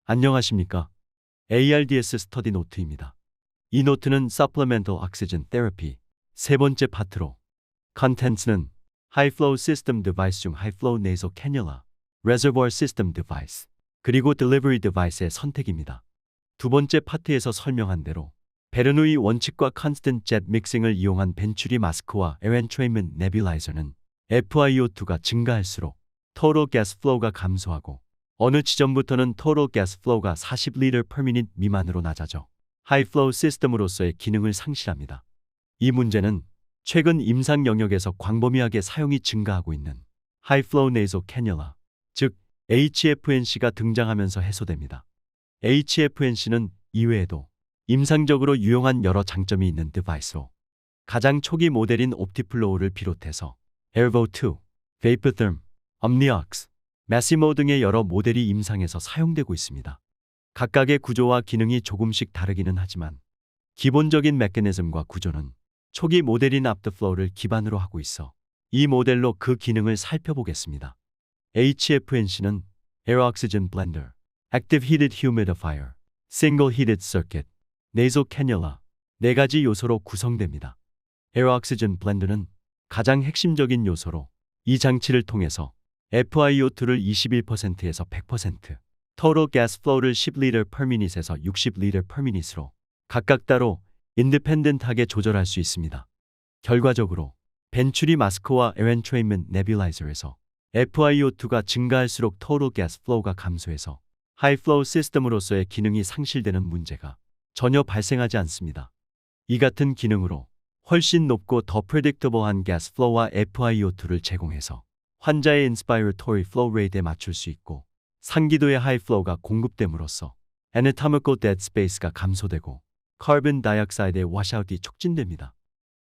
안녕하십니까? ARDS 스터디 노트입니다. 이 노트는 Supplemental Oxygen Therapy 세 번째 파트로 Contents는 High Flow System Device 중 High Flow Nasal Cannula, Reservoir System Device, 그리고 Delivery Device의 선택입니다. 두 번째 파트에서 설명한 대로 베르누이 원칙과 Constant Jet Mixing을 이용한 벤츄리 마스크와 Air-Entrainment Nebulizer는 FiO2가 증가할수록 Total Gas Flow가 감소하고 어느 지점부터는 Total Gas Flow가 40L per minute 미만으로 낮아져 High Flow 시스템으로서의 기능을 상실합니다. 이 문제는 최근 임상 영역에서 광범위하게 사용이 증가하고 있는 High Flow Nasal Cannula, 즉 HFNC가 등장하면서 해소됩니다. HFNC는 이외에도 임상적으로 유용한 여러 장점이 있는 디바이스로 가장 초기 모델인 옵티플로우를 비롯해서 Airvo2, Vapotherm, Omniox, Massimo 등의 여러 모델이 임상에서 사용되고 있습니다. 각각의 구조와 기능이 조금씩 다르기는 하지만 기본적인 메커니즘과 구조는 초기 모델인 Optiflow를 기반으로 하고 있어 이 모델로 그 기능을 살펴보겠습니다. HFNC는 Air Oxygen Blender, Active Heated Humidifier, Single Heated Circuit, Nasal Cannula 네 가지 요소로 구성됩니다. Air Oxygen Blender는 가장 핵심적인 요소로 이 장치를 통해서 FiO2를 21%에서 100%, Total Gas Flow를 10L per minute에서 60L per minute로 각각 따로 인디펜던트하게 조절할 수 있습니다. 결과적으로 벤츄리 마스크와 Air-Entrainment Nebulizer에서 FiO2가 증가할수록 Total Gas Flow가 감소해서 High Flow 시스템으로서의 기능이 상실되는 문제가 전혀 발생하지 않습니다. 이 같은 기능으로 훨씬 높고 더 predictable한 gas flow와 FiO2를 제공해서 환자의 inspiratory flow rate에 맞출 수 있고 상기도의 high flow가 공급됨으로써 anatomical dead space가 감소되고 carbon dioxide의 washout이 촉진됩니다.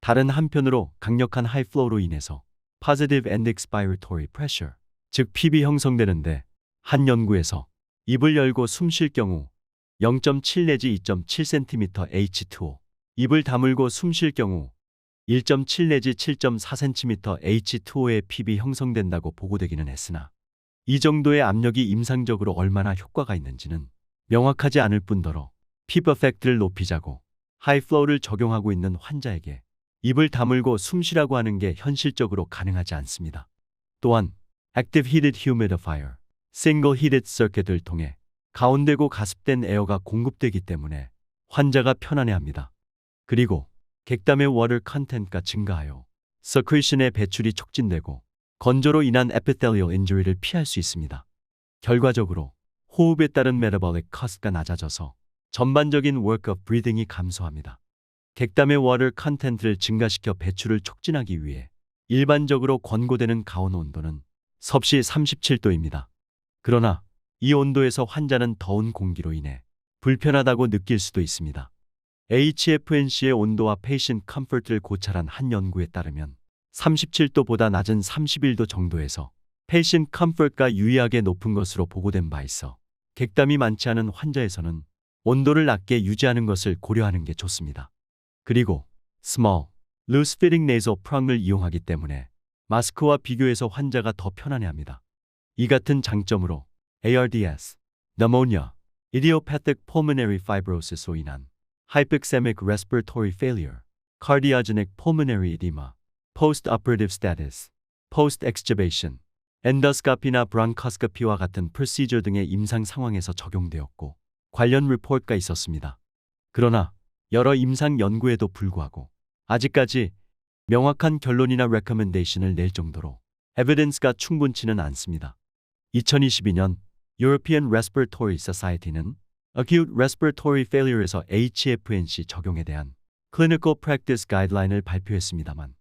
다른 한편으로 강력한 high flow로 인해서 positive end expiratory pressure, 즉 PB 형성되는데 한 연구에서 입을 열고 숨 쉴 경우 0.7 내지 2.7cm H2O, 입을 다물고 숨 쉴 경우 1.7 내지 7.4cm H2O의 PB 형성된다고 보고되기는 했으나 이 정도의 압력이 임상적으로 얼마나 효과가 있는지는 명확하지 않을 뿐더러 PB 에펙트를 높이자고 하이플로우를 적용하고 있는 환자에게 입을 다물고 숨 쉬라고 하는 게 현실적으로 가능하지 않습니다. 또한 Active Heated Humidifier, Single Heated Circuit을 통해 가온되고 가습된 에어가 공급되기 때문에 환자가 편안해합니다. 그리고 객담의 water content가 증가하여 secretion의 배출이 촉진되고 건조로 인한 epithelial injury를 피할 수 있습니다. 결과적으로 호흡에 따른 metabolic cost가 낮아져서 전반적인 work of breathing이 감소합니다. 객담의 water content를 증가시켜 배출을 촉진하기 위해 일반적으로 권고되는 가온 온도는 섭씨 37도입니다. 그러나 이 온도에서 환자는 더운 공기로 인해 불편하다고 느낄 수도 있습니다. HFNC의 온도와 patient comfort를 고찰한 한 연구에 따르면 37도보다 낮은 31도 정도에서 patient comfort가 유의하게 높은 것으로 보고된 바 있어 객담이 많지 않은 환자에서는 온도를 낮게 유지하는 것을 고려하는 게 좋습니다. 그리고 small, loose-fitting nasal prong을 이용하기 때문에 마스크와 비교해서 환자가 더 편안해합니다. 이 같은 장점으로 ARDS, pneumonia, idiopathic pulmonary fibrosis로 인한 hypoxemic respiratory failure, cardiogenic pulmonary edema, post-operative status, post-extubation, endoscopy나 bronchoscopy와 같은 procedure 등의 임상 상황에서 적용되었고 관련 리포트가 있었습니다. 그러나 여러 임상 연구에도 불구하고 아직까지 명확한 결론이나 recommendation을 낼 정도로 evidence가 충분치는 않습니다. 2022년 European Respiratory Society는 Acute Respiratory Failure에서 HFNC 적용에 대한 Clinical Practice Guideline을 발표했습니다만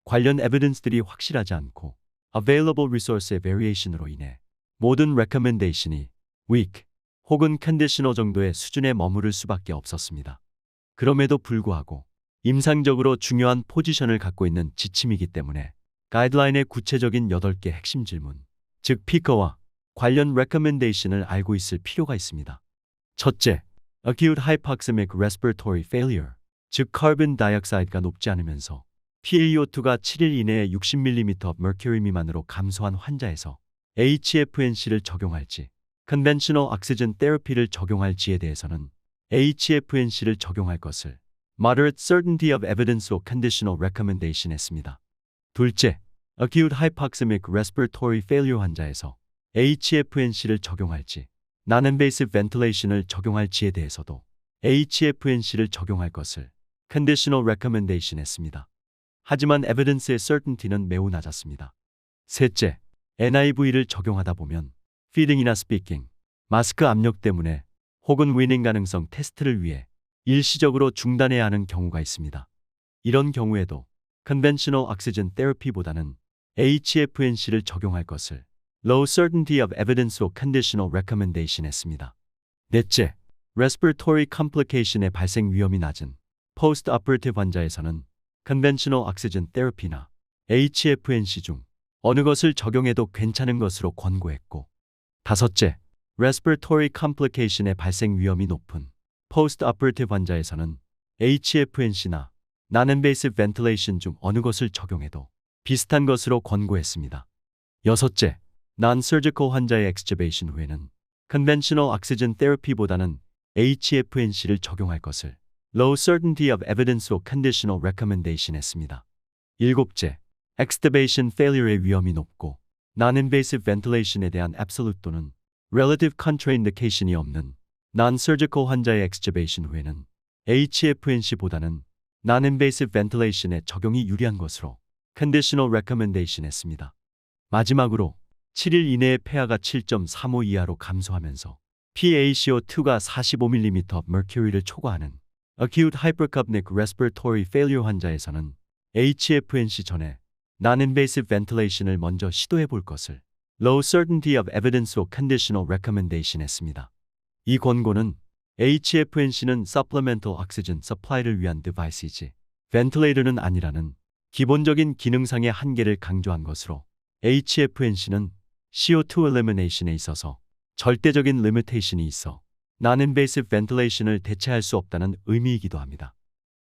관련 에비던스들이 확실하지 않고 Available Resource의 Variation으로 인해 모든 Recommendation이 Weak 혹은 Conditional 정도의 수준에 머무를 수밖에 없었습니다. 그럼에도 불구하고 임상적으로 중요한 포지션을 갖고 있는 지침이기 때문에 가이드라인의 구체적인 8개 핵심 질문, 즉 피커와 관련 recommendation을 알고 있을 필요가 있습니다. 첫째, acute hypoxemic respiratory failure, 즉 carbon dioxide가 높지 않으면서 PaO2가 7일 이내에 60mm of mercury 미만으로 감소한 환자에서 HFNC를 적용할지 Conventional Oxygen Therapy를 적용할지에 대해서는 HFNC를 적용할 것을 Moderate Certainty of Evidence로 Conditional Recommendation 했습니다. 둘째, Acute Hypoxemic Respiratory Failure 환자에서 HFNC를 적용할지, Non-Invasive Ventilation을 적용할지에 대해서도 HFNC를 적용할 것을 Conditional Recommendation 했습니다. 하지만 Evidence의 Certainty는 매우 낮았습니다. 셋째, NIV를 적용하다 보면 Feeding이나 Speaking, 마스크 압력 때문에 혹은 위닝 가능성 테스트를 위해 일시적으로 중단해야 하는 경우가 있습니다. 이런 경우에도 Conventional Oxygen Therapy보다는 HFNC를 적용할 것을 Low Certainty of Evidence로 Conditional Recommendation 했습니다. 넷째, Respiratory Complication의 발생 위험이 낮은 Post-Operative 환자에서는 Conventional Oxygen Therapy나 HFNC 중 어느 것을 적용해도 괜찮은 것으로 권고했고, 다섯째, Respiratory Complication의 발생 위험이 높은 Post-Operative 환자에서는 HFNC나 Non-Invasive Ventilation 중 어느 것을 적용해도 비슷한 것으로 권고했습니다. 여섯째, Non-Surgical 환자의 extubation 후에는 Conventional Oxygen Therapy보다는 HFNC를 적용할 것을 Low Certainty of Evidence로 Conditional Recommendation 했습니다. 일곱째, extubation failure의 위험이 높고 Non-Invasive Ventilation에 대한 absolute 또는 Relative Contraindication이 없는 Non-Surgical 환자의 extubation 후에는 HFNC보다는 Non-Invasive Ventilation의 적용이 유리한 것으로 Conditional Recommendation 했습니다. 마지막으로 7일 이내에 폐하가 7.35 이하로 감소하면서 PaCO2가 45mm of mercury를 초과하는 Acute Hypercapnic Respiratory Failure 환자에서는 HFNC 전에 Non-Invasive Ventilation을 먼저 시도해 볼 것을 Low Certainty of Evidence로 Conditional Recommendation 했습니다. 이 권고는 HFNC는 Supplemental Oxygen Supply를 위한 디바이스이지 벤틀레이터는 아니라는 기본적인 기능상의 한계를 강조한 것으로 HFNC는 CO2 Elimination에 있어서 절대적인 limitation이 있어 Non-Invasive Ventilation을 대체할 수 없다는 의미이기도 합니다.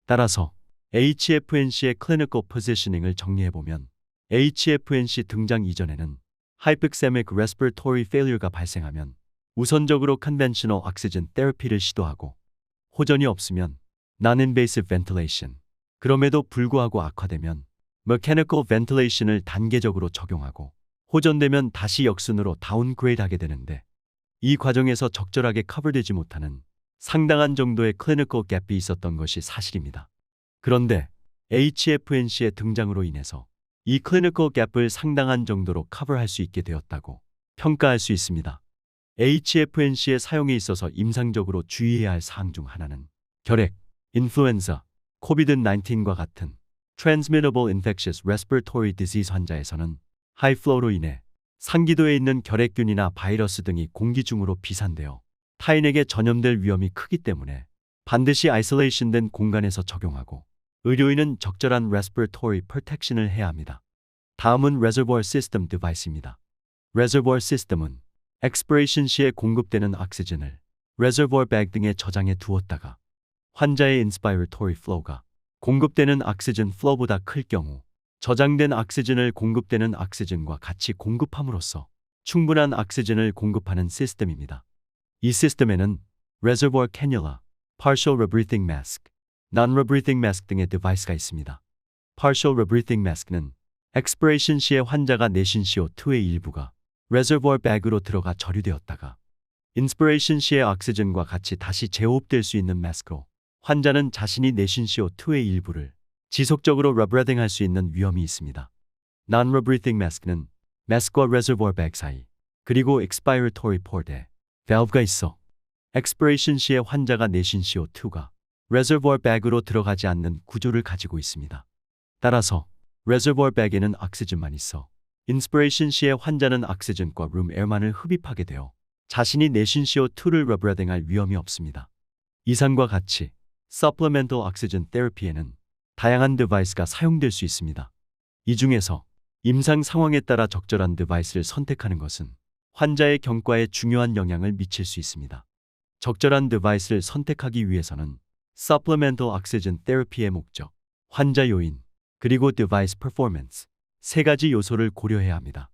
따라서 HFNC의 Clinical Positioning을 정리해보면 HFNC 등장 이전에는 Hypoxemic Respiratory Failure가 발생하면 우선적으로 Conventional Oxygen Therapy를 시도하고 호전이 없으면 Non-Invasive Ventilation, 그럼에도 불구하고 악화되면 Mechanical Ventilation을 단계적으로 적용하고 호전되면 다시 역순으로 다운그레이드하게 되는데 이 과정에서 적절하게 커버되지 못하는 상당한 정도의 클리니컬 갭이 있었던 것이 사실입니다. 그런데 HFNC의 등장으로 인해서 이 클리니컬 갭을 상당한 정도로 커버할 수 있게 되었다고 평가할 수 있습니다. HFNC의 사용에 있어서 임상적으로 주의해야 할 사항 중 하나는 결핵, 인플루엔자, COVID-19과 같은 Transmittable Infectious Respiratory Disease 환자에서는 하이플로우로 인해 상기도에 있는 결핵균이나 바이러스 등이 공기 중으로 비산되어 타인에게 전염될 위험이 크기 때문에 반드시 아이솔레이션된 공간에서 적용하고 의료인은 적절한 Respiratory Protection을 해야 합니다. 다음은 Reservoir System Device입니다. Reservoir System은 expiration 시에 공급되는 오xygen을 Reservoir Bag 등에 저장해 두었다가 환자의 Inspiratory Flow가 공급되는 오xygen flow보다 클 경우 저장된 오xygen을 공급되는 오xygen과 같이 공급함으로써 충분한 오xygen을 공급하는 시스템입니다. 이 시스템에는 Reservoir Cannula, Partial Rebreathing Mask, Non-Rebreathing Mask 등의 디바이스가 있습니다. Partial Rebreathing Mask는 expiration 시에 환자가 내쉰 CO2의 일부가 Reservoir Bag으로 들어가 저류되었다가 Inspiration 시에 오xygen과 같이 다시 재호흡될 수 있는 마스크로 환자는 자신이 내쉰 CO2의 일부를 지속적으로 rebreathing 할 수 있는 위험이 있습니다. Non-rebreathing mask는 마스크와 reservoir bag 사이 그리고 expiratory port에 valve가 있어 expiration 시에 환자가 내쉰 CO2가 reservoir bag으로 들어가지 않는 구조를 가지고 있습니다. 따라서 reservoir bag에는 오xygen만 있어 inspiration 시에 환자는 오xygen과 room air만을 흡입하게 되어 자신이 내쉰 CO2를 rebreathing 할 위험이 없습니다. 이상과 같이 supplemental oxygen therapy에는 다양한 디바이스가 사용될 수 있습니다. 이 중에서 임상 상황에 따라 적절한 디바이스를 선택하는 것은 환자의 경과에 중요한 영향을 미칠 수 있습니다. 적절한 디바이스를 선택하기 위해서는 Supplemental Oxygen Therapy의 목적, 환자 요인, 그리고 디바이스 퍼포먼스 세 가지 요소를 고려해야 합니다.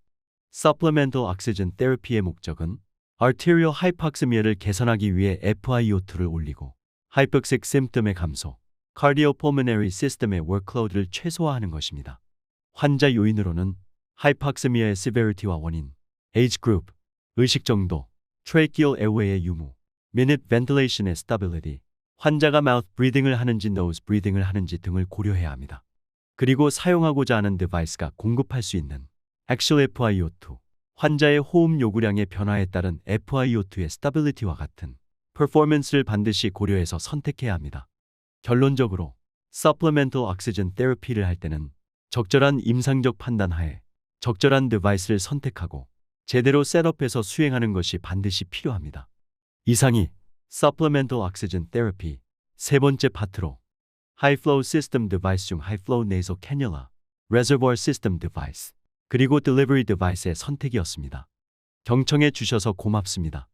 Supplemental Oxygen Therapy의 목적은 arterial hypoxemia를 개선하기 위해 FiO2를 올리고 hypoxic symptom의 감소, cardiopulmonary system의 workload를 최소화하는 것입니다. 환자 요인으로는 hypoxemia의 severity와 원인, age group, 의식 정도, tracheal airway의 유무, minute ventilation의 stability, 환자가 mouth breathing을 하는지 nose breathing을 하는지 등을 고려해야 합니다. 그리고 사용하고자 하는 디바이스가 공급할 수 있는 actual FiO2, 환자의 호흡 요구량의 변화에 따른 FiO2의 stability와 같은 performance를 반드시 고려해서 선택해야 합니다. 결론적으로 supplemental oxygen therapy를 할 때는 적절한 임상적 판단하에 적절한 디바이스를 선택하고 제대로 셋업해서 수행하는 것이 반드시 필요합니다. 이상이 supplemental oxygen therapy 세 번째 파트로 high flow system device 중 high flow nasal cannula, reservoir system device, 그리고 delivery device의 선택이었습니다. 경청해 주셔서 고맙습니다.